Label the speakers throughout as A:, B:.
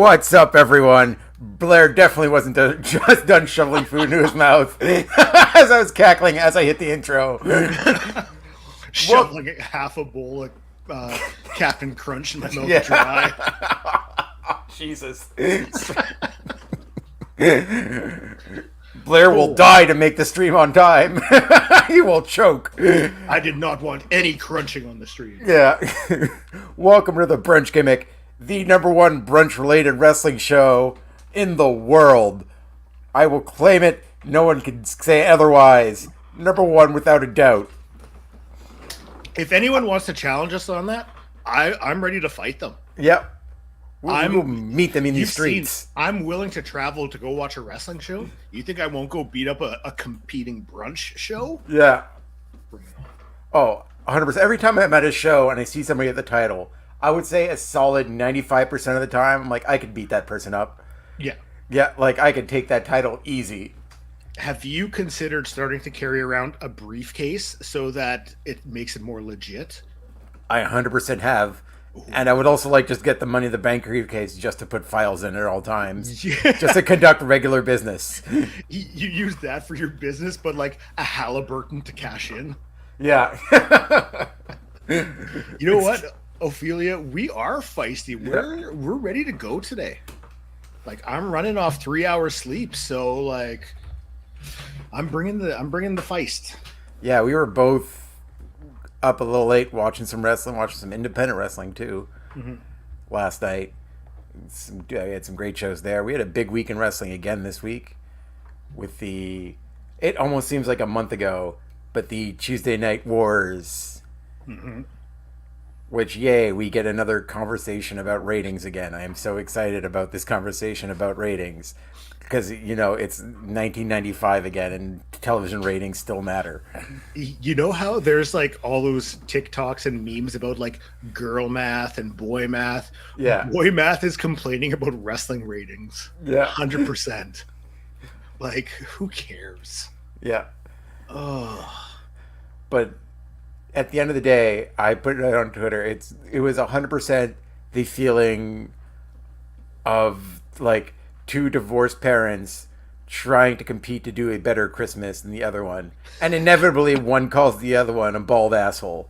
A: What's up, everyone? Blair definitely wasn't just done shoveling food into his mouth as I was cackling as I hit the intro.
B: Shoveling half a bowl of Captain Crunch in my mouth dry.
A: Jesus. Blair will die to make the stream on time. He will choke.
B: I did not want any crunching on the stream.
A: Yeah. Welcome to the Brunch Gimmick, the #1 brunch-related wrestling show in the world. I will claim it. No one can say otherwise. #1 without a doubt.
B: If anyone wants to challenge us on that, I'm ready to fight them.
A: Yep. We'll meet them in the streets.
B: I'm willing to travel to go watch a wrestling show. You think I won't go beat up a competing brunch show?
A: Yeah. Oh, 100%. Every time I'm at a show and I see somebody at the title, I would say a solid 95% of the time, I'm like, I could beat that person up.
B: Yeah.
A: Yeah, like I could take that title easy.
B: Have you considered starting to carry around a briefcase so that it makes it more legit?
A: I 100% have. Ooh. And I would also like just get the money in the bank briefcase just to put files in at all times. Yeah. Just to conduct regular business.
B: You use that for your business, but like a Halliburton to cash in?
A: Yeah.
B: You know what, Ophelia? We are feisty. We're ready to go today. Like, I'm running off 3 hours sleep, so like I'm bringing the feist.
A: Yeah, we were both up a little late watching some wrestling, watching some independent wrestling too. Mm-hmm. Last night, we had some great shows there. We had a big week in wrestling again this week with it almost seems like a month ago, but the Tuesday Night Wars. Mm-hmm. Which, yay, we get another conversation about ratings again. I am so excited about this conversation about ratings. Because, you know, it's 1995 again, and television ratings still matter.
B: You know how there's, like, all those TikToks and memes about, like, girl math and boy math?
A: Yeah.
B: Boy math is complaining about wrestling ratings.
A: Yeah.
B: 100%. Like, who cares?
A: Yeah.
B: Oh,
A: But at the end of the day, I put it on Twitter. It was 100% the feeling of like two divorced parents trying to compete to do a better Christmas than the other one, and inevitably one calls the other one a bald asshole.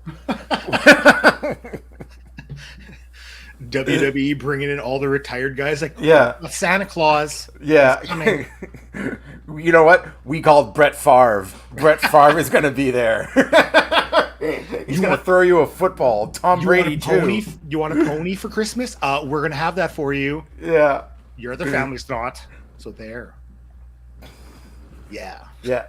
B: WWE bringing in all the retired guys, like,
A: Yeah.
B: Santa Claus.
A: Yeah.
B: Is coming.
A: You know what? We called Brett Favre. Brett Favre is going to be there. He's going to throw you a football. Tom Brady, too.
B: You want a pony for Christmas? We're going to have that for you.
A: Yeah.
B: Your other family's not. So there. Yeah.
A: Yeah.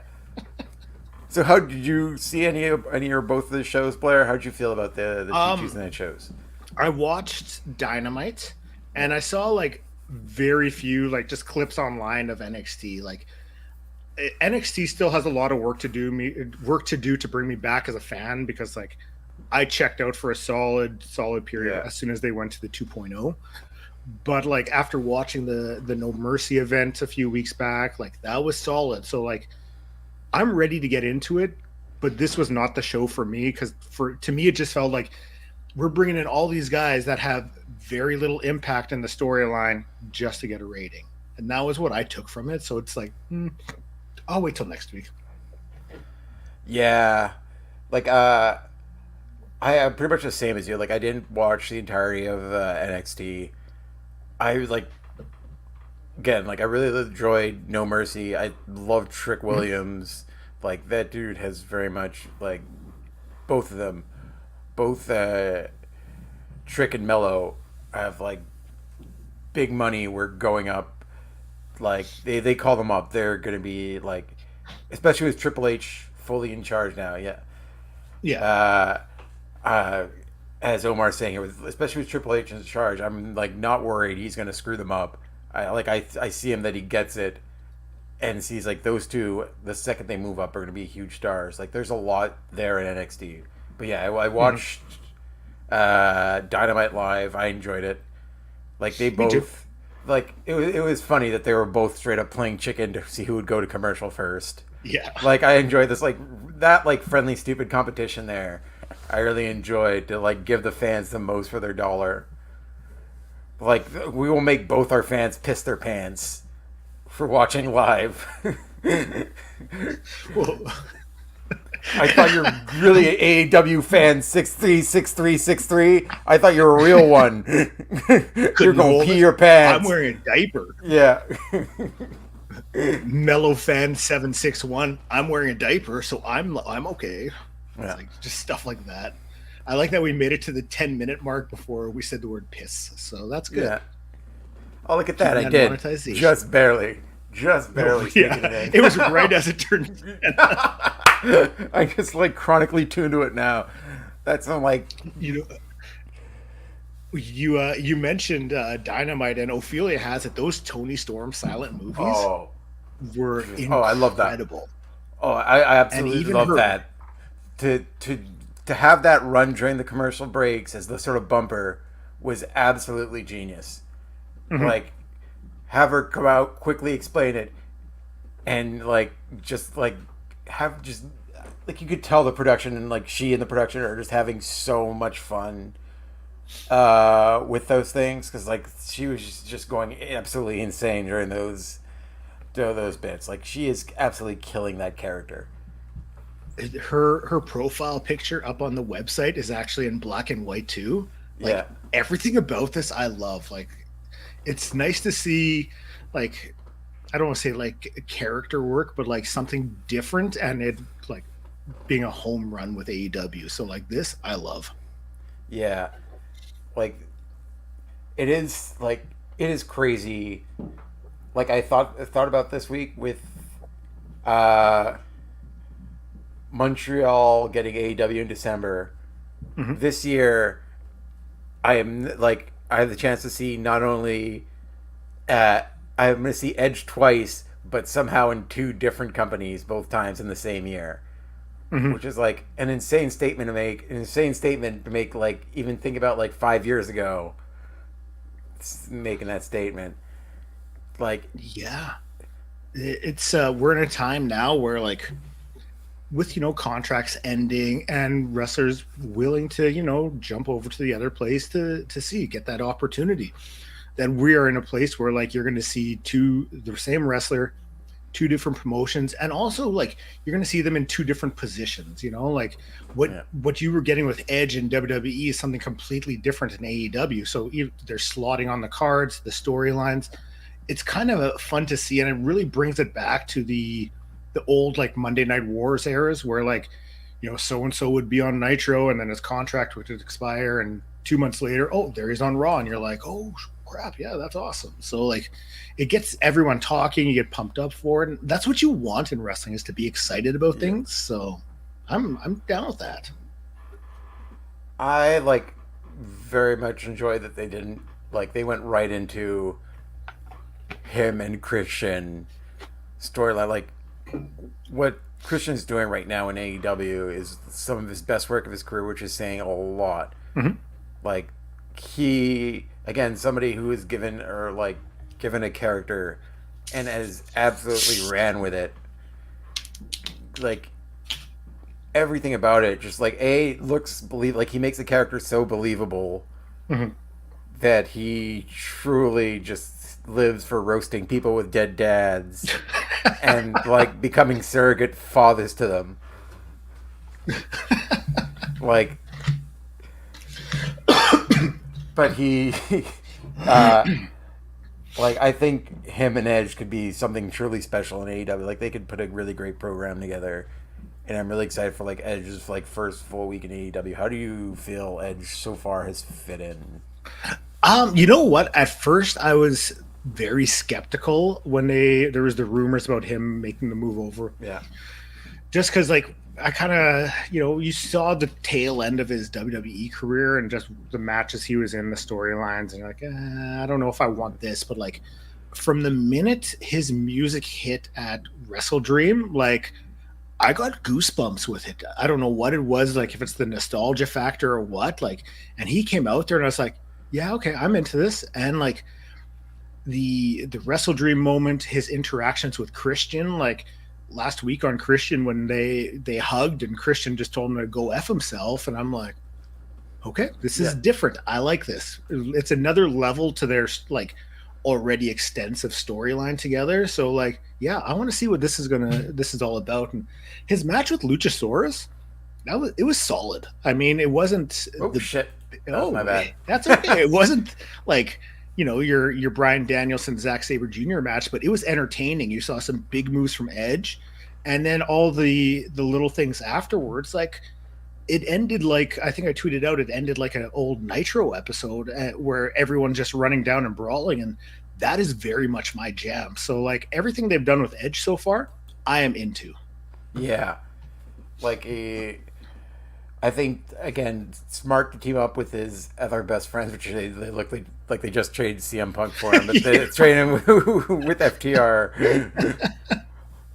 A: So how did you see any or both of the shows, Blair? How did you feel about the two Tuesday night shows?
B: I watched Dynamite, and I saw like very few like just clips online of NXT. Like NXT still has a lot of work to do to bring me back as a fan, because like I checked out for a solid period as soon as they went to the 2.0. But like after watching the No Mercy event a few weeks back, like that was solid. So like I'm ready to get into it, but this was not the show for me, because to me it just felt like we're bringing in all these guys that have very little impact in the storyline just to get a rating. And that was what I took from it. So it's like, I'll wait till next week.
A: Yeah. Like, I am pretty much the same as you. Like, I didn't watch the entirety of NXT. I, like, again, like, I really enjoyed No Mercy. I love Trick Williams. Like, that dude has very much, like, both of them. Both Trick and Mello have like big money. We're going up. Like they call them up. They're gonna be like, especially with Triple H fully in charge now. Yeah.
B: Yeah.
A: As Omar's saying, especially with Triple H in charge, I'm like not worried he's gonna screw them up. I see him that he gets it, and sees like those two. The second they move up, are gonna be huge stars. Like there's a lot there in NXT. But yeah, I watched Dynamite live. I enjoyed it. Like they both, like it was funny that they were both straight up playing chicken to see who would go to commercial first.
B: Yeah.
A: Like I enjoyed this, like that, like friendly stupid competition there. I really enjoyed to like give the fans the most for their dollar. Like we will make both our fans piss their pants for watching live.
B: Well.
A: I thought you were really an AEW fan, 636363. I thought you were a real one. You're going to pee your pants.
B: I'm wearing a diaper.
A: Yeah.
B: Mellow fan 761. I'm wearing a diaper, so I'm okay.
A: Yeah.
B: Like just stuff like that. I like that we made it to the 10-minute mark before we said the word piss. So that's good.
A: Yeah. Oh, look at that. I did. Just barely.
B: Yeah. It was right as it turned.
A: I just like chronically tuned to it now. That's I'm like,
B: you mentioned Dynamite, and Ophelia has it. Those Tony Storm silent movies were incredible.
A: Oh, I love that. Oh, I absolutely love that. To have that run during the commercial breaks as the sort of bumper was absolutely genius. Mm-hmm. Like, have her come out, quickly explain it, and like just like have just like you could tell the production and like she and the production are just having so much fun with those things, because like she was just going absolutely insane during those bits. Like she is absolutely killing that character.
B: Her profile picture up on the website is actually in black and white too. Like everything about this I love. Like it's nice to see, like, I don't want to say like character work, but like something different, and it like being a home run with AEW. So like this, I love.
A: Yeah, like it is crazy. Like I thought about this week with Montreal getting AEW in December. Mm-hmm. This year, I have the chance to see not only I'm going to see Edge twice, but somehow in two different companies both times in the same year. Mm-hmm. Which is like an insane statement to make, like even think about like 5 years ago making that statement. Like,
B: yeah, It's we're in a time now where like with contracts ending and wrestlers willing to jump over to the other place to see get that opportunity, that we are in a place where like you're going to see the same wrestler, two different promotions, and also like you're going to see them in two different positions. Like
A: Yeah.
B: what you were getting with Edge and WWE is something completely different in AEW. So they're slotting on the cards, the storylines. It's kind of fun to see, and it really brings it back to the old like Monday Night Wars eras where like so and so would be on Nitro and then his contract would expire, and 2 months later, oh, there he's on Raw, and you're like, oh crap, yeah, that's awesome. So like it gets everyone talking, you get pumped up for it, and that's what you want in wrestling, is to be excited about things. So I'm down with that.
A: I like very much enjoy that they didn't like they went right into him and Christian storyline. Like what Christian's doing right now in AEW is some of his best work of his career, which is saying a lot.
B: Mm-hmm.
A: Like he again, somebody who is given a character and has absolutely ran with it. Like everything about it, just like like he makes the character so believable
B: Mm-hmm.
A: that he truly just lives for roasting people with dead dads and like becoming surrogate fathers to them. Like, but he, uh, like I think him and Edge could be something truly special in AEW. Like they could put a really great program together, and I'm really excited for like Edge's like first full week in AEW. How do you feel Edge so far has fit in?
B: You know what? At first, I was very skeptical when there was the rumors about him making the move over,
A: Yeah,
B: just because like I kind of you saw the tail end of his WWE career and just the matches he was in, the storylines, and you're like, I don't know if I want this, but like from the minute his music hit at Wrestle Dream, like I got goosebumps with it. I don't know what it was, like if it's the nostalgia factor or what, like, and he came out there and I was like, yeah, okay, I'm into this. And like the Wrestle Dream moment, his interactions with Christian, like last week on Christian when they hugged and Christian just told him to go F himself, and I'm like, okay, this is
A: yeah,
B: different. I like this. It's another level to their like already extensive storyline together. So like, yeah, I want to see what this is all about. And his match with Luchasaurus, it was solid. I mean, it wasn't
A: oh shit, that was
B: oh,
A: my bad.
B: that's okay. It wasn't like your Brian Danielson Zack Sabre Jr. match, but it was entertaining. You saw some big moves from Edge, and then all the little things afterwards. Like it ended like, I think I tweeted out, it ended like an old Nitro episode where everyone's just running down and brawling, and that is very much my jam. So like everything they've done with Edge so far, I am into.
A: Yeah, like I think again, smart to team up with his other best friends, which they look like they just traded CM Punk for him, but they trade him with FTR.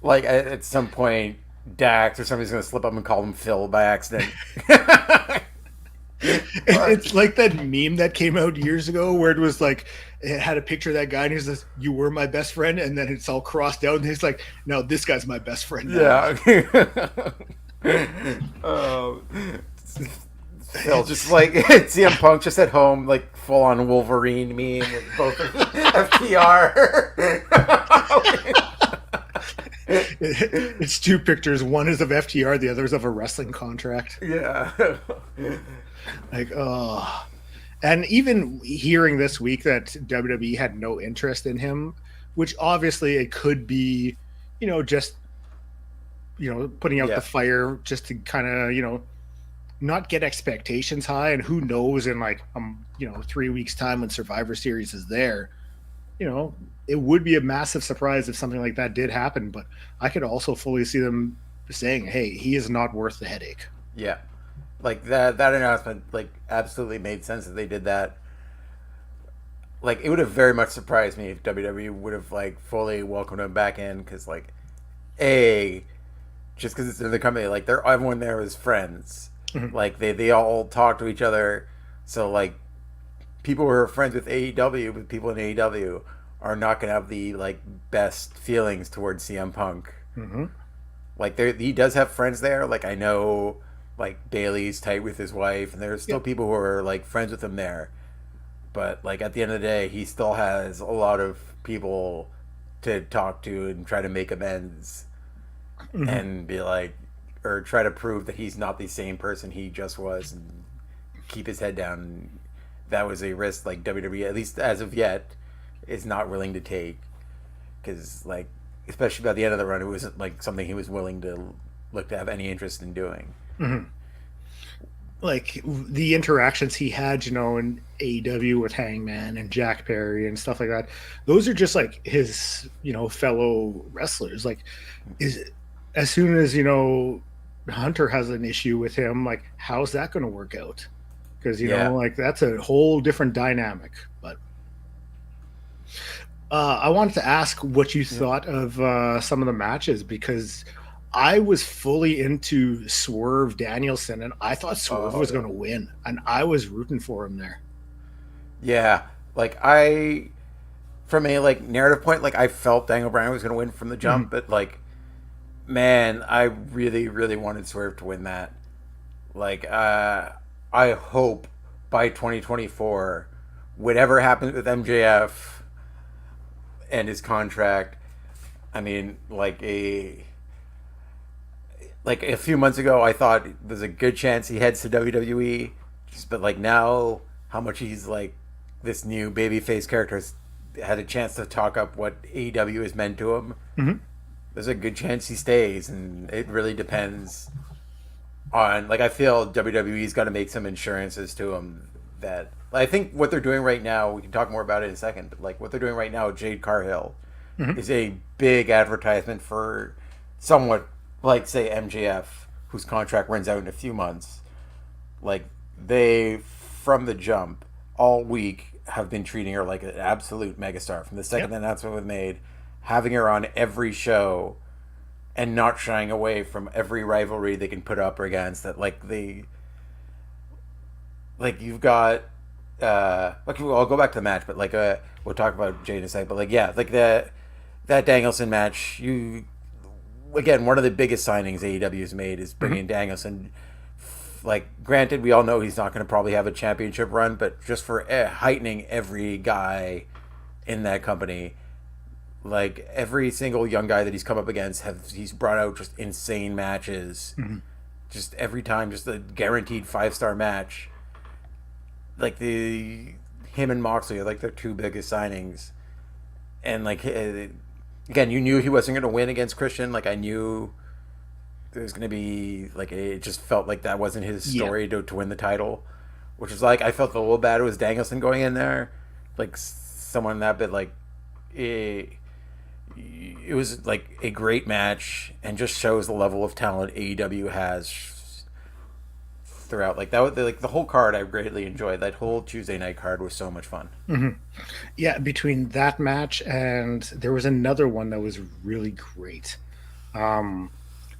A: Like at some point, Dax or somebody's gonna slip up and call him Phil by accident.
B: It's like that meme that came out years ago where it was like it had a picture of that guy and he says, "You were my best friend," and then it's all crossed out and he's like, "No, this guy's my best friend now."
A: Yeah. um, Phil just like CM Punk just at home, like full on Wolverine meme with both FTR.
B: It's two pictures. One is of FTR, the other is of a wrestling contract.
A: Yeah.
B: Like, oh. And even hearing this week that WWE had no interest in him, which obviously it could be, just, putting out
A: Yeah.
B: the fire just to kind of, not get expectations high. And who knows in like, 3 weeks time when Survivor Series is there, it would be a massive surprise if something like that did happen. But I could also fully see them saying, hey, he is not worth the headache.
A: Yeah. Like that announcement like absolutely made sense that they did that. Like it would have very much surprised me if WWE would have like fully welcomed him back in, because like just because it's in the company, like everyone there is friends.
B: Mhm.
A: Like they all talk to each other, so like people who are friends with AEW with people in AEW are not gonna have the like best feelings towards CM Punk.
B: Mm-hmm.
A: Like he does have friends there. Like I know, like Bailey's tight with his wife, and there's still
B: Yep.
A: people who are like friends with him there. But like at the end of the day, he still has a lot of people to talk to and try to make amends
B: Mm-hmm.
A: and be like, or try to prove that he's not the same person he just was, and keep his head down. That was a risk like WWE, at least as of yet, is not willing to take, because like especially by the end of the run, it wasn't like something he was willing to look to have any interest in doing.
B: Mm-hmm. Like the interactions he had, in AEW with Hangman and Jack Perry and stuff like that. Those are just like his, fellow wrestlers. Like, is as soon as Hunter has an issue with him, like, how's that going to work out? Because
A: Yeah.
B: like that's a whole different dynamic. But I wanted to ask what you
A: Yeah.
B: thought of some of the matches, because I was fully into Swerve Danielson, and I thought Swerve
A: Oh
B: was
A: yeah.
B: going to win, and I was rooting for him there.
A: Yeah. Like from a like narrative point, like I felt Daniel Bryan was going to win from the
B: Mhm.
A: jump, but like, man, I really, really wanted Swerve to win that. Like, I hope by 2024, whatever happens with MJF and his contract, I mean, like a few months ago, I thought there's a good chance he heads to WWE. But like now, how much he's like this new babyface character has had a chance to talk up what AEW has meant to him.
B: Mhm.
A: There's a good chance he stays, and it really depends on like I feel WWE's got to make some insurances to him that I think what they're doing right now. We can talk more about it in a second, but like what they're doing right now, Jade Cargill
B: Mhm.
A: is a big advertisement for somewhat like say MJF, whose contract runs out in a few months. Like they from the jump all week have been treating her like an absolute megastar from the second
B: Yep.
A: the announcement was made, having her on every show and not shying away from every rivalry they can put up against that like you've got okay, well, I'll go back to the match, but like we'll talk about Jay in a second. But like yeah, like that Danielson match, you again one of the biggest signings AEW has made is
B: Mhm.
A: bringing Danielson. Like, granted, we all know he's not going to probably have a championship run, but just for heightening every guy in that company, like every single young guy that he's come up against, he's brought out just insane matches.
B: Mhm.
A: Just every time, just a guaranteed 5-star match. Like the him and Moxley are like their two biggest signings, and like again, you knew he wasn't going to win against Christian. Like I knew there was going to be like it just felt like that wasn't his
B: Yeah.
A: story to win the title, which is like I felt a little bad. It was Danielson going in there, like someone that bit like it. It was like a great match and just shows the level of talent AEW has throughout. Like that, like the whole card, I greatly enjoyed. That whole Tuesday night card was so much fun.
B: Mhm. Yeah, between that match and there was another one that was really great. Um,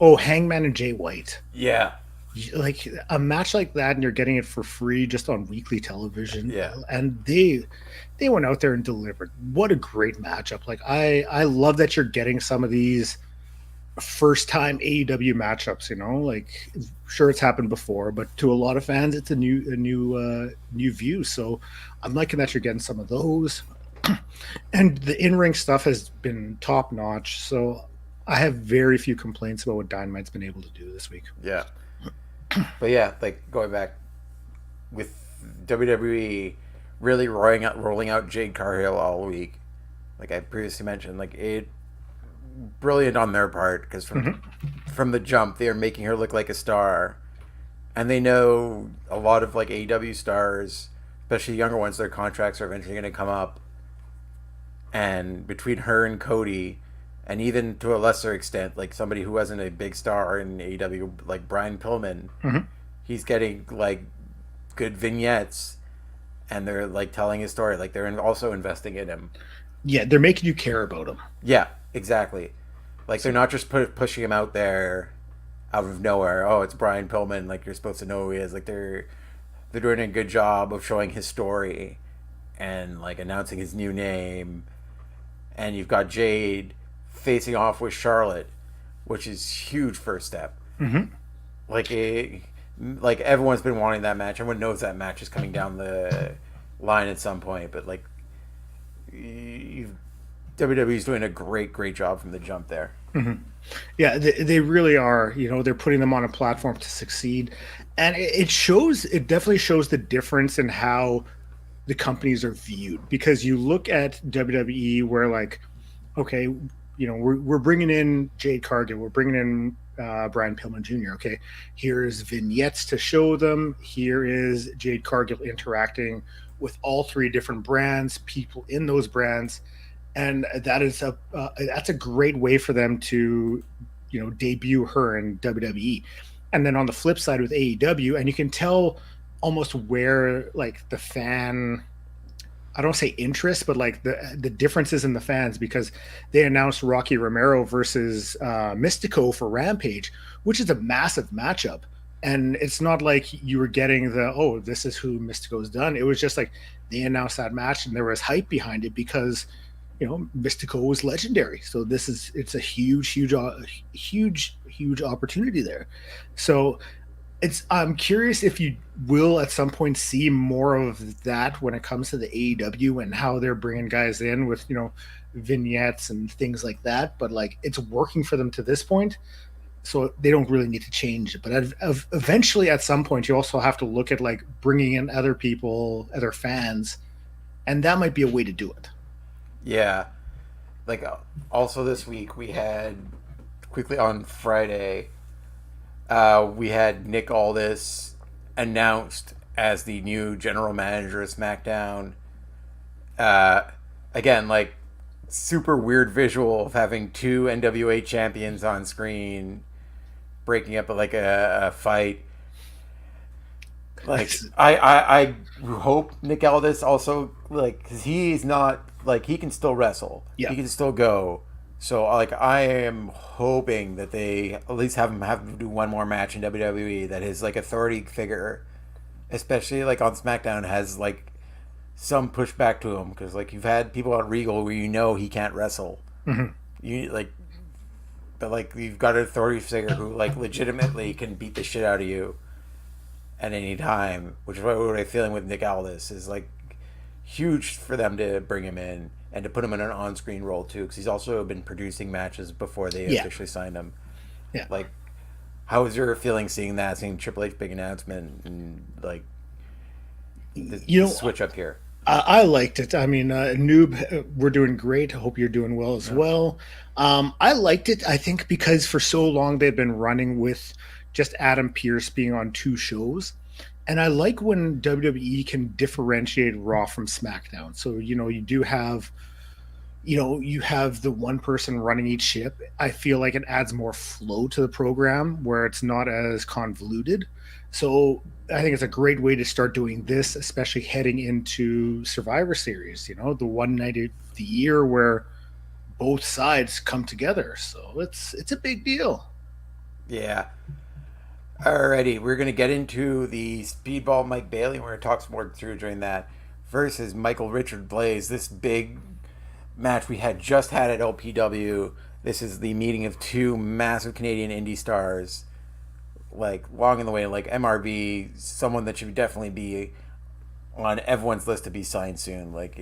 B: oh, Hangman and Jay White.
A: Yeah,
B: Like a match like that, and you're getting it for free just on weekly television,
A: yeah,
B: and they went out there and delivered. What a great matchup. Like I love that you're getting some of these first time AEW matchups, like sure it's happened before, but to a lot of fans it's a new view. So I'm liking that you're getting some of those. And the in-ring stuff has been top notch. So I have very few complaints about what Dynamite's been able to do this week.
A: yeah. But yeah, like going back with WWE really rolling out Jade Cargill all week. Like I previously mentioned, like it brilliant on their part because
B: Mhm.
A: from the jump they are making her look like a star, and they know a lot of like AEW stars, especially younger ones, their contracts are eventually going to come up, and between her and Cody, and even to a lesser extent, like somebody who wasn't a big star in AEW, like Brian Pillman,
B: Mhm.
A: he's getting like good vignettes, and they're like telling his story, like they're also investing in him.
B: Yeah, they're making you care about them.
A: Yeah, exactly. Like they're
B: So
A: not just pushing him out there out of nowhere. Oh, it's Brian Pillman. Like you're supposed to know who he is. Like they're doing a good job of showing his story and like announcing his new name. and you've got Jade facing off with Charlotte, which is huge first step.
B: Mm-hmm.
A: Like everyone's been wanting that match. Everyone knows that match is coming down the line at some point. But like, WWE's doing a great job from the jump there.
B: Mm-hmm. Yeah, they really are. You know, they're putting them on a platform to succeed, and it shows. It definitely shows the difference in how the companies are viewed. Because you look at WWE, where like, okay, you know, we're bringing in Jade Cargill, we're bringing in Brian Pillman Jr. Okay, here's vignettes to show them. Here is Jade Cargill interacting with all three different brands, people in those brands, and that's a great way for them to, you know, debut her in WWE. And then on the flip side with AEW, and you can tell almost where like the fan, I don't say interest, but like the differences in the fans, because they announced Rocky Romero versus Mystico for Rampage, which is a massive matchup. And it's not like you were getting this is who Mystico's done. It was just like they announced that match and there was hype behind it because, you know, Mystico was legendary. So it's a huge opportunity there. So I'm curious if you will at some point see more of that when it comes to the AEW and how they're bringing guys in with, you know, vignettes and things like that. But like, it's working for them to this point, so they don't really need to change it. But eventually, at some point, you also have to look at like bringing in other people, other fans, and that might be a way to do it.
A: Yeah, like also this week we had quickly on Friday. We had Nick Aldis announced as the new general manager of SmackDown. Again, like super weird visual of having two NWA champions on screen breaking up like a fight. Like I hope Nick Aldis also, like, because he's not, like, he can still wrestle.
B: Yeah.
A: He can still go. So, like, I am hoping that they at least have him do one more match in WWE that his, like, authority figure, especially, like, on SmackDown, has, like, some pushback to him. Because, like, you've had people at Regal where you know he can't wrestle.
B: Mm-hmm.
A: But, like, you've got an authority figure who, like, legitimately can beat the shit out of you at any time. Which is what I'm feeling with Nick Aldis. Is, like, huge for them to bring him in. And to put him in an on-screen role too, because he's also been producing matches before they officially signed him.
B: Yeah.
A: Like, how was your feeling seeing that, seeing Triple H big announcement, and like the switch up here?
B: I liked it. I mean, Noob, we're doing great. I hope you're doing well as well. I liked it. I think because for so long they've been running with just Adam Pearce being on two shows. And I like when WWE can differentiate Raw from SmackDown. So, you know, you have the one person running each ship. I feel like it adds more flow to the program where it's not as convoluted. So I think it's a great way to start doing this, especially heading into Survivor Series, you know, the one night of the year where both sides come together. So it's a big deal.
A: Yeah. Alrighty, we're going to get into the Speedball Mike Bailey. We're going to talk some more through during that versus Michael Richard Blais. This big match we had just had at LPW. This is the meeting of two massive Canadian indie stars. Like, long in the way, like MRB, someone that should definitely be on everyone's list to be signed soon. Like,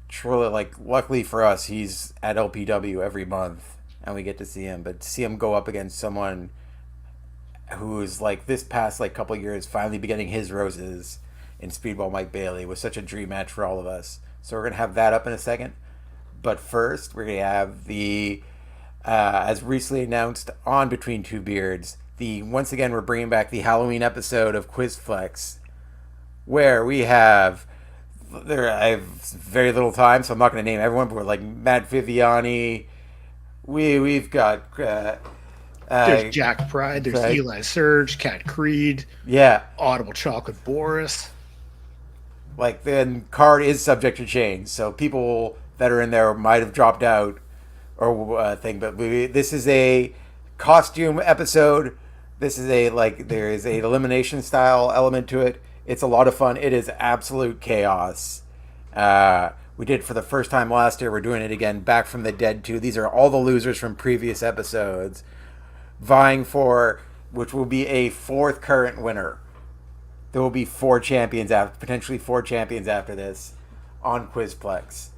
A: truly, like, luckily for us, he's at LPW every month, and we get to see him. But to see him go up against someone who's like this past like couple of years finally beginning his roses in Speedball Mike Bailey was such a dream match for all of us. So we're gonna have that up in a second, but first we're gonna have the as recently announced on Between Two Beards, once again we're bringing back the Halloween episode of Quizflex, where we have I have very little time, so I'm not gonna name everyone, but we're like Matt Viviani, we've got
B: there's Jack Pride, there's Eli Surge, Cat Creed, Audible Chocolate Boris.
A: Like, the card is subject to change, so people that are in there might have dropped out or thing. But this is a costume episode. This is there is a elimination style element to it. It's a lot of fun. It is absolute chaos. We did for the first time last year. We're doing it again. Back from the Dead 2. These are all the losers from previous episodes vying for, which will be a fourth current winner. There will be potentially four champions after this on Quizplex.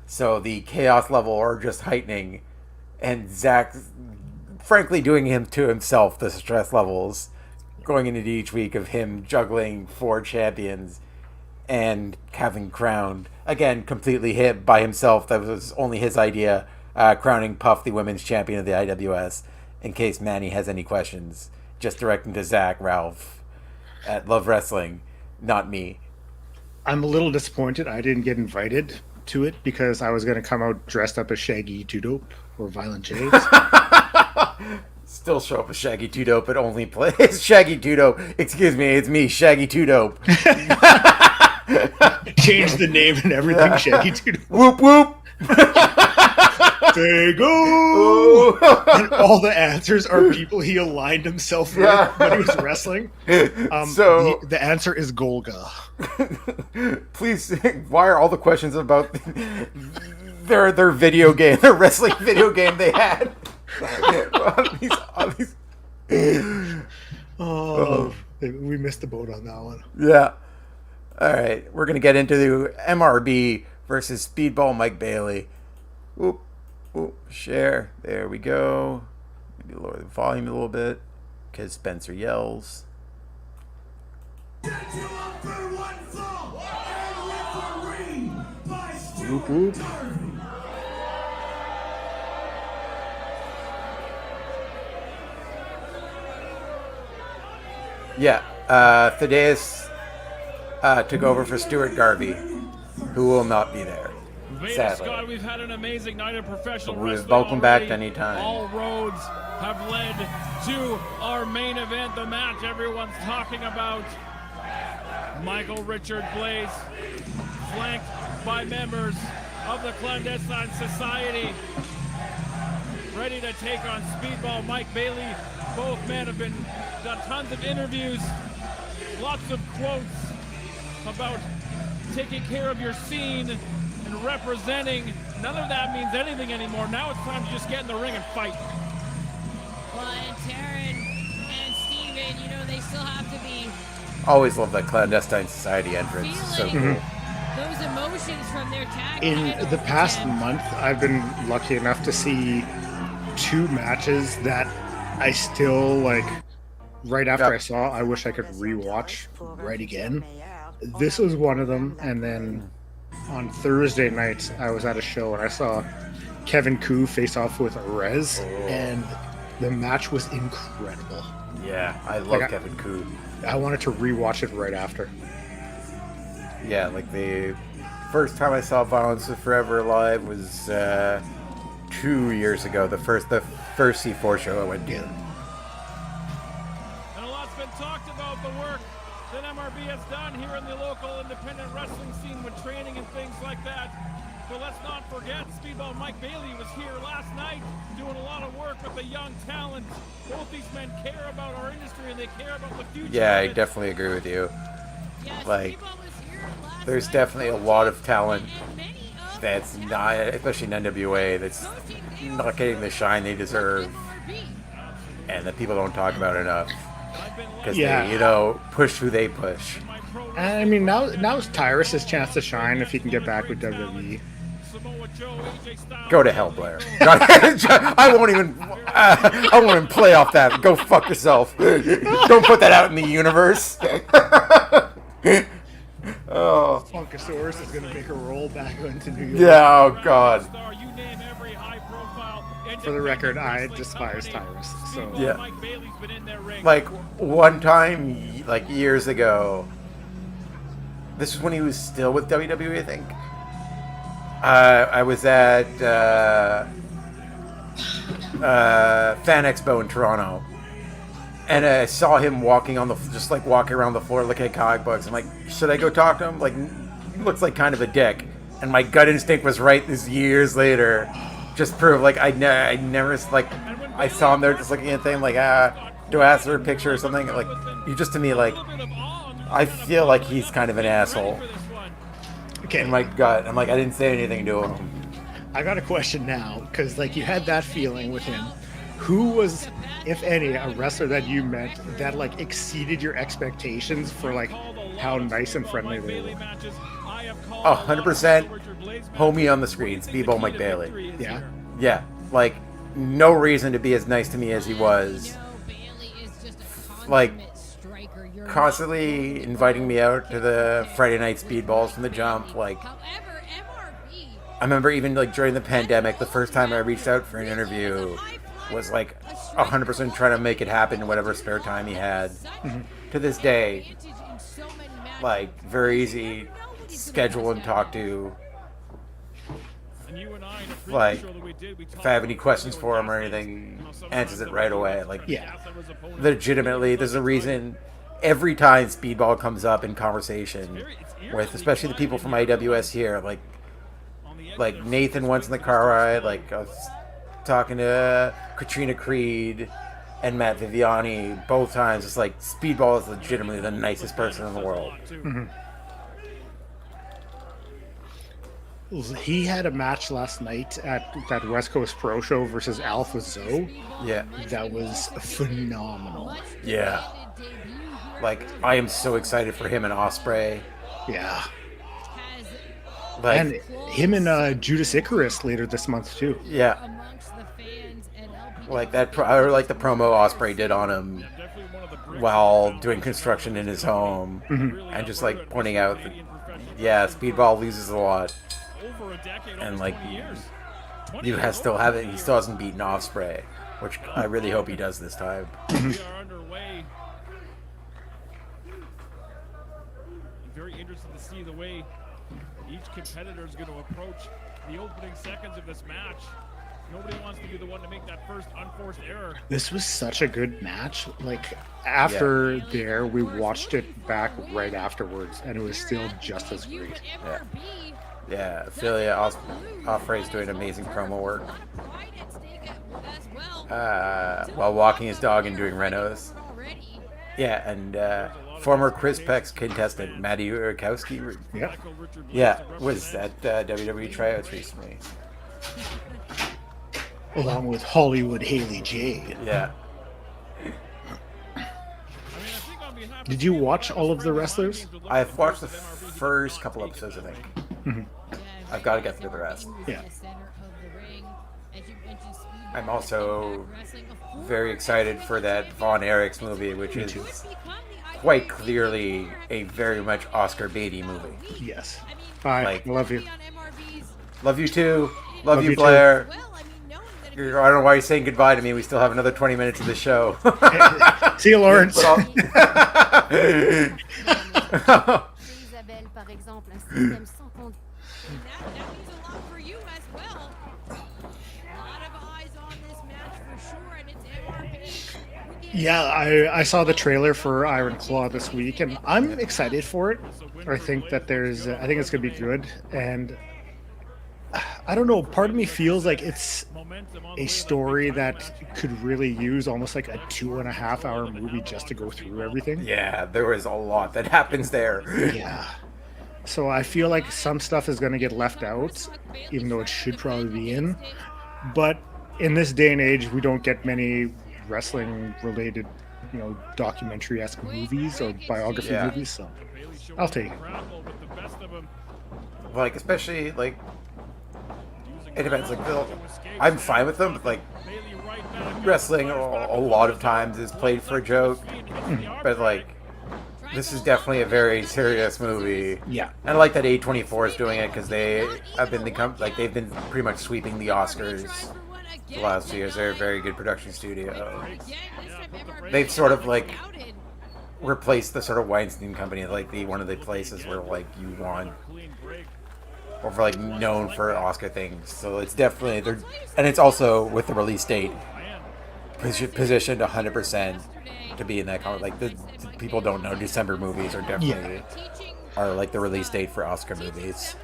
A: So the chaos level are just heightening, and Zach, frankly, doing him to himself, the stress levels going into each week of him juggling four champions and having crowned, again, completely hit by himself. That was only his idea, crowning Puff the women's champion of the IWS. In case Manny has any questions, just directing to Zach, Ralph at Love Wrestling, not me.
B: I'm a little disappointed I didn't get invited to it because I was going to come out dressed up as Shaggy 2 Dope or Violent J.
A: Still show up as Shaggy 2 Dope, but only play Shaggy 2 Dope. Excuse me, it's me, Shaggy 2 Dope.
B: Change the name and everything, Shaggy 2 Dope.
A: Whoop whoop.
B: There you go. And all the answers are people he aligned himself with when he was wrestling. So the answer is Golga.
A: Please, why are all the questions about their video game, their wrestling video game they had?
B: We missed the boat on that one.
A: Yeah. All right, we're gonna get into the MRB versus Speedball Mike Bailey. Whoop, whoop, share. There we go. Maybe lower the volume a little bit because Spencer yells.
B: Whoop, whoop.
A: Yeah, Thaddeus took over for Stuart Garvey, who will not be there. Sadly.
C: Scott, we've had an amazing night of professional wrestling.
A: Welcome back anytime.
C: All roads have led to our main event, the match everyone's talking about. Michael Richard Blais, flanked by members of the Clandestine Society, ready to take on Speedball Mike Bailey. Both men have done tons of interviews, lots of quotes about taking care of your scene and representing. None of that means anything anymore. Now it's time to just get in the ring and fight.
D: Well, and Taryn and Steven, you know, they still have to be
A: Always love that Clandestine Society entrance. So cool.
D: Those emotions from their tag.
B: In the past month, I've been lucky enough to see 2 matches that I still like. Right after I saw, I wish I could rewatch right again. This was one of them, and then on Thursday night, I was at a show and I saw Kevin Koo face off with Rez, and the match was incredible.
A: Yeah, I love Kevin Koo.
B: I wanted to rewatch it right after.
A: Yeah, like the first time I saw Violence is Forever live was 2 years ago. The first C4 show I went to.
C: And a lot's been talked about the work that MRB has done here in the local independent wrestling scene with training and things like that. But let's not forget, Speedball Mike Bailey was here last night doing a lot of work with the young talent. Both these men care about our industry and they care about the future.
A: Yeah, I definitely agree with you. Like, there's definitely a lot of talent that's not, especially in NWA, that's not getting the shine they deserve and that people don't talk about enough. Because they, push who they push.
B: And I mean, now's Tyrus' chance to shine if he can get back with WWE.
A: Go to hell, Blair. I won't even play off that. Go fuck yourself. Don't put that out in the universe. Oh.
B: Funkasaurus is gonna make a roll back into New York.
A: Yeah, oh god.
B: For the record, I despise Tyrus. So
A: yeah. Like one time, like years ago. This is when he was still with WWE, I think. I was at Fan Expo in Toronto, and I saw him walking on walking around the floor looking at comic books. I'm like, should I go talk to him? Like, he looks like kind of a dick. And my gut instinct was right. This years later, just proved like I never like I saw him there just looking at thing like do I ask for a picture or something? Like, you just to me like. I feel like he's kind of an asshole.
B: Okay.
A: in my gut. I'm like, I didn't say anything to him.
B: I got a question now, because like you had that feeling with him. Who was, if any, a wrestler that you met that like exceeded your expectations for like how nice and friendly they were?
A: 100% homie on the screen, Speedball Mike Bailey.
B: Yeah.
A: Yeah, like no reason to be as nice to me as he was. Like constantly inviting me out to the Friday night speedballs from the jump. Like I remember even like during the pandemic, the first time I reached out for an interview was like 100% trying to make it happen in whatever spare time he had. To this day, like very easy schedule and talk to. Like if I have any questions for him or anything, answers it right away. Like
B: Yeah.
A: legitimately, there's a reason every time Speedball comes up in conversation with especially the people from IWS here, like Nathan once in the car ride, like I was talking to Katrina Creed and Matt Viviani both times. It's like Speedball is legitimately the nicest person in the world.
B: He had a match last night at that West Coast Pro Show versus Alpha Zoe.
A: Yeah.
B: That was phenomenal.
A: Yeah. Like I am so excited for him and Osprey.
B: Yeah.
A: Like
B: And him and Judas Icarus later this month too.
A: yeah. Like that I like the promo Osprey did on him while doing construction in his home and just like pointing out that yeah, Speedball loses a lot. And like you still have it. He still hasn't beaten Osprey, which I really hope he does this time.
C: We are underway. I'm very interested to see the way each competitor is going to approach the opening seconds of this match. Nobody wants to be the one to make that first unforced error.
B: This was such a good match. Like after there, we watched it back right afterwards, and it was still just as great.
A: Yeah, Ophelia Osprey's doing amazing promo work while walking his dog and doing renos. Yeah, and former Chris Peck's contestant Maddie Urakowski,
B: Yeah.
A: was at WWE tryouts recently.
B: Along with Hollywood Haley Jade.
A: Yeah.
B: Did you watch all of the wrestlers?
A: I've watched the first couple episodes, I think. I've got to get through the rest.
B: Yeah.
A: I'm also very excited for that Von Erichs movie, which is quite clearly a very much Oscar Beatty movie.
B: Yes. Bye.
A: Like-
B: Love you.
A: Love you too. Love you,
B: you too.
A: Blair. I don't know why you're saying goodbye to me. We still have another 20 minutes of the show.
B: See you, Lawrence.
E: Isabelle, par exemple, un système sans compte.
D: That means a lot for you as well. A lot of eyes on this match for sure, and it's MRP.
B: Yeah, I saw the trailer for Iron Claw this week, and I'm excited for it. I think that I think it's gonna be good, and I don't know. Part of me feels like it's a story that could really use almost like a 2.5 hour movie just to go through everything.
A: Yeah, there is a lot that happens there.
B: Yeah. So I feel like some stuff is going to get left out, even though it should probably be in. But in this day and age, we don't get many wrestling-related, documentary-esque movies or biography movies. So I'll take it.
A: Like, especially, like, it depends. Like, I'm fine with them, but, like, wrestling a lot of times is played for a joke. But, like, this is definitely a very serious movie.
B: Yeah.
A: And I like that A24 is doing it because they've been pretty much sweeping the Oscars the last few years. They're a very good production studio. They've sort of, like, replaced the sort of Weinstein Company, like one of the places where, like, you want, or for, like, known for Oscar things. So it's definitely and it's also with the release date positioned 100% to be in that comment. Like, the people don't know, December movies are definitely are like the release date for Oscar movies.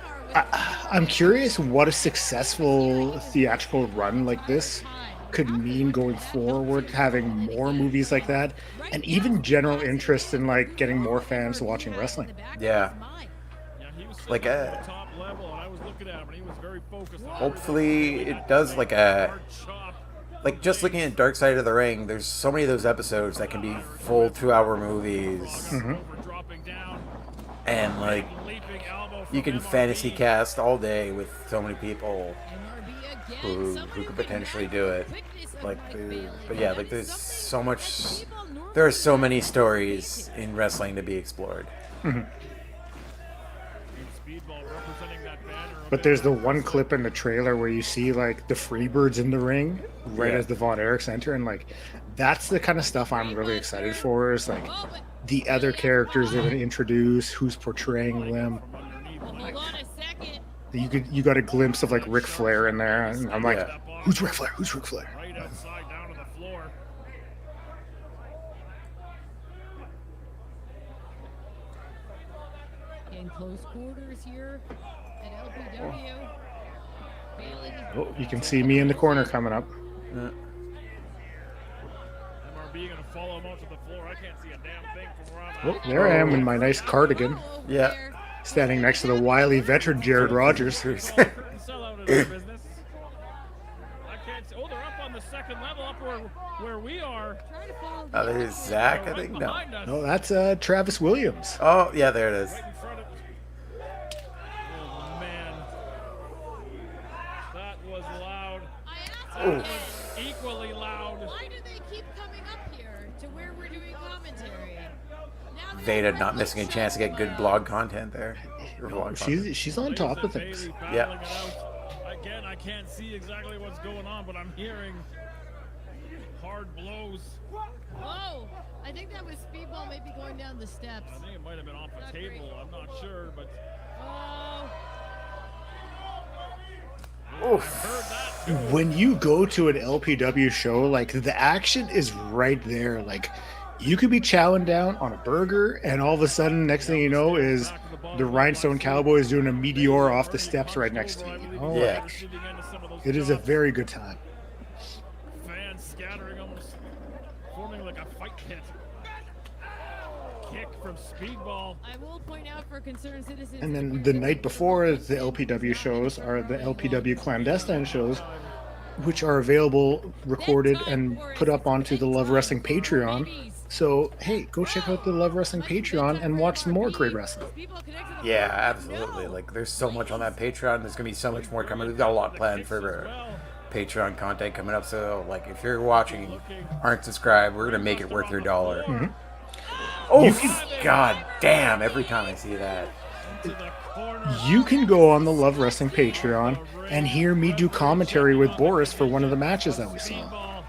B: I'm curious what a successful theatrical run like this could mean going forward, having more movies like that, and even general interest in like getting more fans watching wrestling.
A: Yeah. like a.
C: Top level, and I was looking at him, and he was very focused on
A: Hopefully, it does like a.
C: hard chop.
A: Like just looking at Dark Side of the Ring, there's so many of those episodes that can be full 2-hour movies,
C: Over dropping down,
A: and like
C: leaping elbow from
A: you can
C: MRB.
A: fantasy cast all day with so many people
D: MRB again,
A: who
D: someone
A: could
D: can
A: potentially
D: match
A: do
D: the
A: it.
D: quickness of
A: Like,
D: Mike Bailey.
A: but yeah,
D: And
A: like there's
D: something
A: so much.
D: people normally
A: There are so many
D: don't
A: stories
D: appreciate.
A: in wrestling to be explored.
C: And Speedball representing that banner.
B: But there's the one clip in the trailer where you see like the Freebirds in the ring right
A: Yeah.
B: as the Von Erichs enter, and like that's the kind of stuff I'm really excited for. Is like
D: Oh, but
B: the other characters they're going to introduce, who's portraying them.
D: hold on a second.
B: You got a glimpse of like Ric Flair in there, and I'm like,
A: Yeah.
B: who's Ric Flair? Who's Ric Flair?
C: Right outside, down to the floor.
D: In close quarters here at LPW. Bailey.
B: Oh, you can see me in the corner coming up.
C: MRB gonna follow him out to the floor. I can't see a damn thing from where I'm
B: Oh,
C: at.
B: there I am in my nice cardigan,
D: Over
A: Yeah.
D: there.
B: standing next to the wily veteran Jared Rogers.
C: Sell out of their business. I can't see. Oh, they're up on the second level, up where we are.
D: Trying to follow
A: Oh,
D: the
A: there's
D: other
A: Zach, I
C: Right
A: think. No.
C: behind us.
B: No, that's Travis Williams.
A: Oh, yeah, there it is.
C: Right in front of. Oh man, that was loud.
D: I asked
C: That
D: him,
C: was equally loud.
D: why do they keep coming up here to where we're doing commentary? Now they're
A: Veda
D: right
A: not missing a
D: below
A: chance to get good blog content there. Or vlog content.
B: She's on top of things.
C: Bailey
A: Yeah.
C: battling it out. Again, I can't see exactly what's going on, but I'm hearing hard blows.
D: Whoa! I think that was Speedball maybe going down the steps.
C: I think it might have been off the
D: Not
C: table.
D: great.
C: I'm not sure, but
D: Oh,
A: Oof.
C: heard that too.
B: When you go to an LPW show, like the action is right there. Like you could be chowing down on a burger, and all of a sudden, next thing you know, is the Rhinestone Cowboys doing a meteor off the steps right next to you. You know?
A: Yeah.
B: Like, it is a very good time.
C: Fans scattering, almost forming like a fight pit. Kick from Speedball.
D: I will point out for concerned citizens.
B: And then the night before the LPW shows are the LPW clandestine shows, which are available, recorded, and put up onto the Love Wrestling Patreon. So, hey, go check out the Love Wrestling Patreon and watch some more great wrestling.
A: Yeah, absolutely. Like, there's so much on that Patreon. There's gonna be so much more coming. We've got a lot planned for Patreon content coming up. So, like, if you're watching and aren't subscribed, we're gonna make it worth your dollar. Oh, god damn! Every time I see that.
C: To the corner.
B: You can go on the Love Wrestling Patreon and hear me do commentary with Boris for one of the matches that we saw.
C: Speedball.